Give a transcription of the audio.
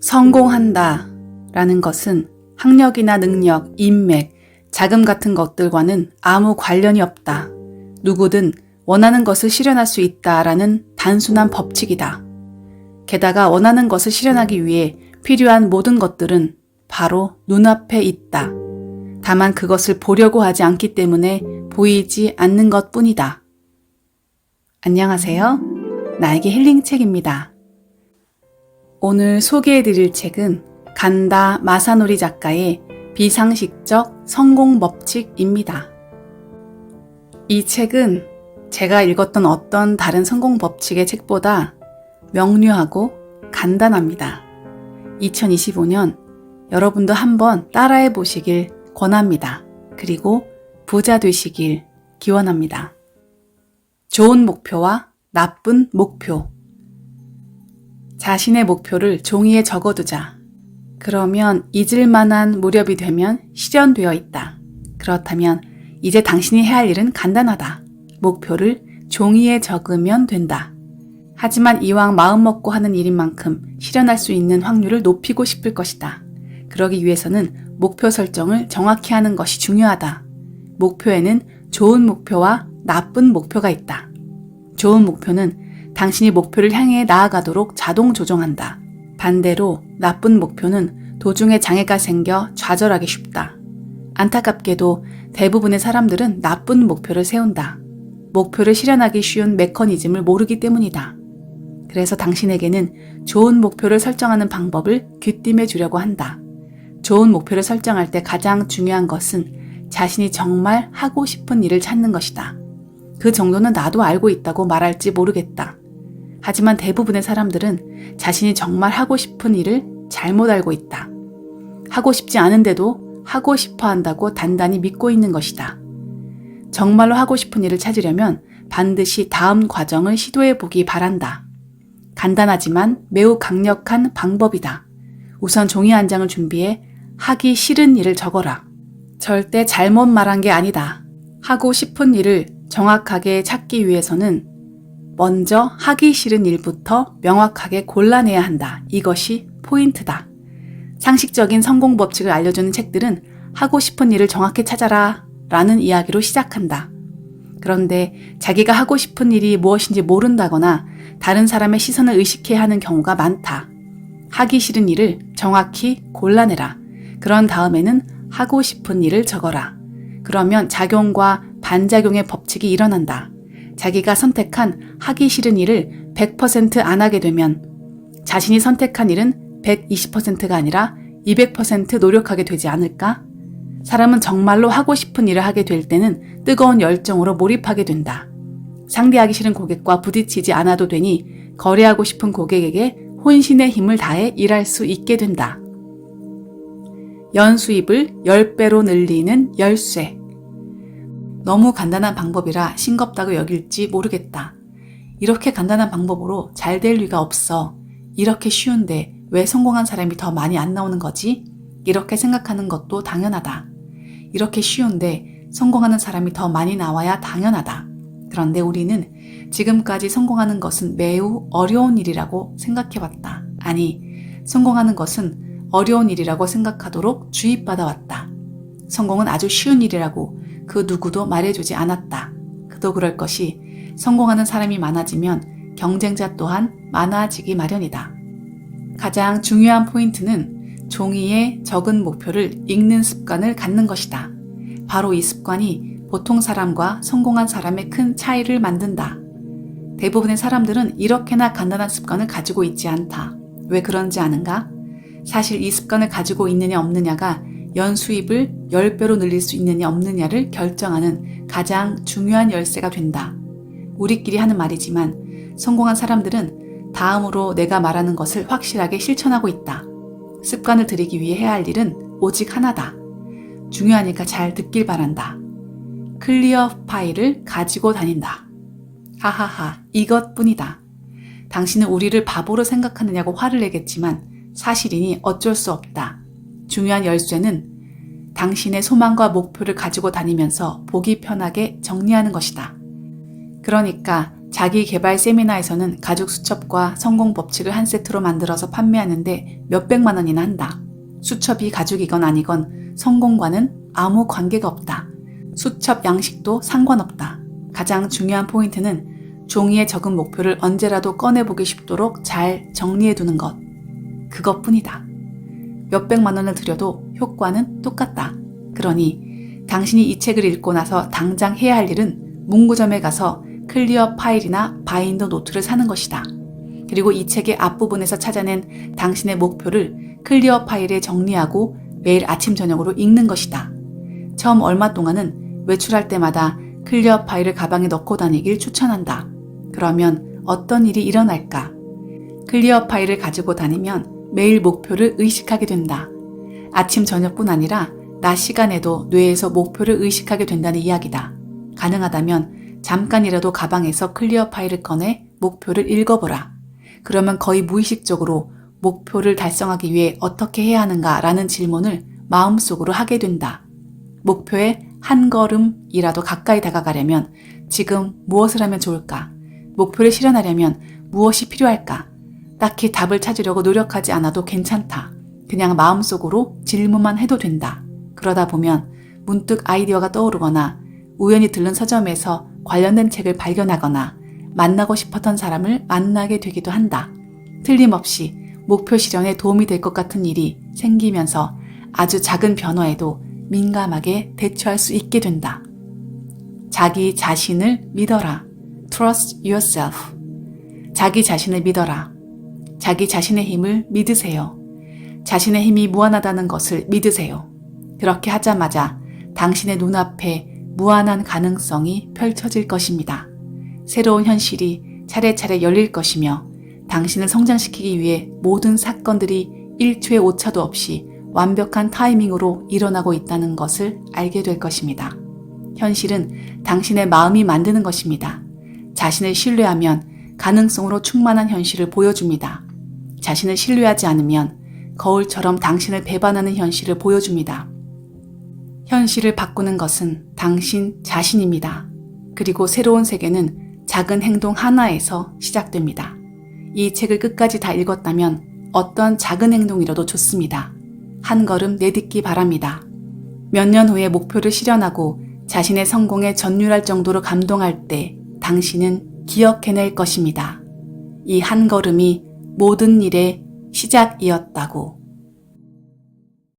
성공한다 라는 것은 학력이나 능력, 인맥, 자금 같은 것들과는 아무 관련이 없다. 누구든 원하는 것을 실현할 수 있다라는 단순한 법칙이다. 게다가 원하는 것을 실현하기 위해 필요한 모든 것들은 바로 눈앞에 있다. 다만 그것을 보려고 하지 않기 때문에 보이지 않는 것뿐이다. 안녕하세요. 나에게 힐링책입니다. 오늘 소개해드릴 책은 간다 마사노리 작가의 비상식적 성공 법칙입니다. 이 책은 제가 읽었던 어떤 다른 성공 법칙의 책보다 명료하고 간단합니다. 2025년 여러분도 한번 따라해 보시길 권합니다. 그리고 부자 되시길 기원합니다. 좋은 목표와 나쁜 목표. 자신의 목표를 종이에 적어두자. 그러면 잊을 만한 무렵이 되면 실현되어 있다. 그렇다면 이제 당신이 해야 할 일은 간단하다. 목표를 종이에 적으면 된다. 하지만 이왕 마음먹고 하는 일인 만큼 실현할 수 있는 확률을 높이고 싶을 것이다. 그러기 위해서는 목표 설정을 정확히 하는 것이 중요하다. 목표에는 좋은 목표와 나쁜 목표가 있다. 좋은 목표는 당신이 목표를 향해 나아가도록 자동 조정한다. 반대로 나쁜 목표는 도중에 장애가 생겨 좌절하기 쉽다. 안타깝게도 대부분의 사람들은 나쁜 목표를 세운다. 목표를 실현하기 쉬운 메커니즘을 모르기 때문이다. 그래서 당신에게는 좋은 목표를 설정하는 방법을 귀띔해 주려고 한다. 좋은 목표를 설정할 때 가장 중요한 것은 자신이 정말 하고 싶은 일을 찾는 것이다. 그 정도는 나도 알고 있다고 말할지 모르겠다. 하지만 대부분의 사람들은 자신이 정말 하고 싶은 일을 잘못 알고 있다. 하고 싶지 않은데도 하고 싶어 한다고 단단히 믿고 있는 것이다. 정말로 하고 싶은 일을 찾으려면 반드시 다음 과정을 시도해 보기 바란다. 간단하지만 매우 강력한 방법이다. 우선 종이 한 장을 준비해 하기 싫은 일을 적어라. 절대 잘못 말한 게 아니다. 하고 싶은 일을 정확하게 찾기 위해서는 먼저 하기 싫은 일부터 명확하게 골라내야 한다. 이것이 포인트다. 상식적인 성공 법칙을 알려주는 책들은 하고 싶은 일을 정확히 찾아라 라는 이야기로 시작한다. 그런데 자기가 하고 싶은 일이 무엇인지 모른다거나 다른 사람의 시선을 의식해야 하는 경우가 많다. 하기 싫은 일을 정확히 골라내라. 그런 다음에는 하고 싶은 일을 적어라. 그러면 작용과 반작용의 법칙이 일어난다. 자기가 선택한 하기 싫은 일을 100% 안 하게 되면 자신이 선택한 일은 120%가 아니라 200% 노력하게 되지 않을까? 사람은 정말로 하고 싶은 일을 하게 될 때는 뜨거운 열정으로 몰입하게 된다. 상대하기 싫은 고객과 부딪히지 않아도 되니 거래하고 싶은 고객에게 혼신의 힘을 다해 일할 수 있게 된다. 연수입을 10배로 늘리는 열쇠. 너무 간단한 방법이라 싱겁다고 여길지 모르겠다. 이렇게 간단한 방법으로 잘 될 리가 없어. 이렇게 쉬운데 왜 성공한 사람이 더 많이 안 나오는 거지? 이렇게 생각하는 것도 당연하다. 이렇게 쉬운데 성공하는 사람이 더 많이 나와야 당연하다. 그런데 우리는 지금까지 성공하는 것은 매우 어려운 일이라고 생각해왔다. 아니, 성공하는 것은 어려운 일이라고 생각하도록 주입받아왔다. 성공은 아주 쉬운 일이라고 그 누구도 말해주지 않았다. 그도 그럴 것이 성공하는 사람이 많아지면 경쟁자 또한 많아지기 마련이다. 가장 중요한 포인트는 종이에 적은 목표를 읽는 습관을 갖는 것이다. 바로 이 습관이 보통 사람과 성공한 사람의 큰 차이를 만든다. 대부분의 사람들은 이렇게나 간단한 습관을 가지고 있지 않다. 왜 그런지 아는가? 사실 이 습관을 가지고 있느냐 없느냐가 연수입을 10배로 늘릴 수 있느냐 없느냐를 결정하는 가장 중요한 열쇠가 된다. 우리끼리 하는 말이지만 성공한 사람들은 다음으로 내가 말하는 것을 확실하게 실천하고 있다. 습관을 들이기 위해 해야 할 일은 오직 하나다. 중요하니까 잘 듣길 바란다. 클리어 파일을 가지고 다닌다. 하하하, 이것뿐이다. 당신은 우리를 바보로 생각하느냐고 화를 내겠지만 사실이니 어쩔 수 없다. 중요한 열쇠는 당신의 소망과 목표를 가지고 다니면서 보기 편하게 정리하는 것이다. 그러니까 자기 개발 세미나에서는 가죽 수첩과 성공 법칙을 한 세트로 만들어서 판매하는데 몇백만 원이나 한다. 수첩이 가죽이건 아니건 성공과는 아무 관계가 없다. 수첩 양식도 상관없다. 가장 중요한 포인트는 종이에 적은 목표를 언제라도 꺼내보기 쉽도록 잘 정리해두는 것. 그것뿐이다. 몇백만 원을 들여도 효과는 똑같다. 그러니 당신이 이 책을 읽고 나서 당장 해야 할 일은 문구점에 가서 클리어 파일이나 바인더 노트를 사는 것이다. 그리고 이 책의 앞부분에서 찾아낸 당신의 목표를 클리어 파일에 정리하고 매일 아침 저녁으로 읽는 것이다. 처음 얼마 동안은 외출할 때마다 클리어 파일을 가방에 넣고 다니길 추천한다. 그러면 어떤 일이 일어날까? 클리어 파일을 가지고 다니면 매일 목표를 의식하게 된다. 아침 저녁뿐 아니라 낮 시간에도 뇌에서 목표를 의식하게 된다는 이야기다. 가능하다면 잠깐이라도 가방에서 클리어 파일을 꺼내 목표를 읽어보라. 그러면 거의 무의식적으로 목표를 달성하기 위해 어떻게 해야 하는가라는 질문을 마음속으로 하게 된다. 목표에 한 걸음이라도 가까이 다가가려면 지금 무엇을 하면 좋을까? 목표를 실현하려면 무엇이 필요할까? 딱히 답을 찾으려고 노력하지 않아도 괜찮다. 그냥 마음속으로 질문만 해도 된다. 그러다 보면 문득 아이디어가 떠오르거나 우연히 들른 서점에서 관련된 책을 발견하거나 만나고 싶었던 사람을 만나게 되기도 한다. 틀림없이 목표 실현에 도움이 될 것 같은 일이 생기면서 아주 작은 변화에도 민감하게 대처할 수 있게 된다. 자기 자신을 믿어라. Trust yourself. 자기 자신을 믿어라. 자기 자신의 힘을 믿으세요. 자신의 힘이 무한하다는 것을 믿으세요. 그렇게 하자마자 당신의 눈앞에 무한한 가능성이 펼쳐질 것입니다. 새로운 현실이 차례차례 열릴 것이며 당신을 성장시키기 위해 모든 사건들이 1초의 오차도 없이 완벽한 타이밍으로 일어나고 있다는 것을 알게 될 것입니다. 현실은 당신의 마음이 만드는 것입니다. 자신을 신뢰하면 가능성으로 충만한 현실을 보여줍니다. 자신을 신뢰하지 않으면 거울처럼 당신을 배반하는 현실을 보여줍니다. 현실을 바꾸는 것은 당신 자신입니다. 그리고 새로운 세계는 작은 행동 하나에서 시작됩니다. 이 책을 끝까지 다 읽었다면 어떤 작은 행동이라도 좋습니다. 한 걸음 내딛기 바랍니다. 몇 년 후에 목표를 실현하고 자신의 성공에 전율할 정도로 감동할 때 당신은 기억해낼 것입니다. 이 한 걸음이 모든 일의 시작이었다고.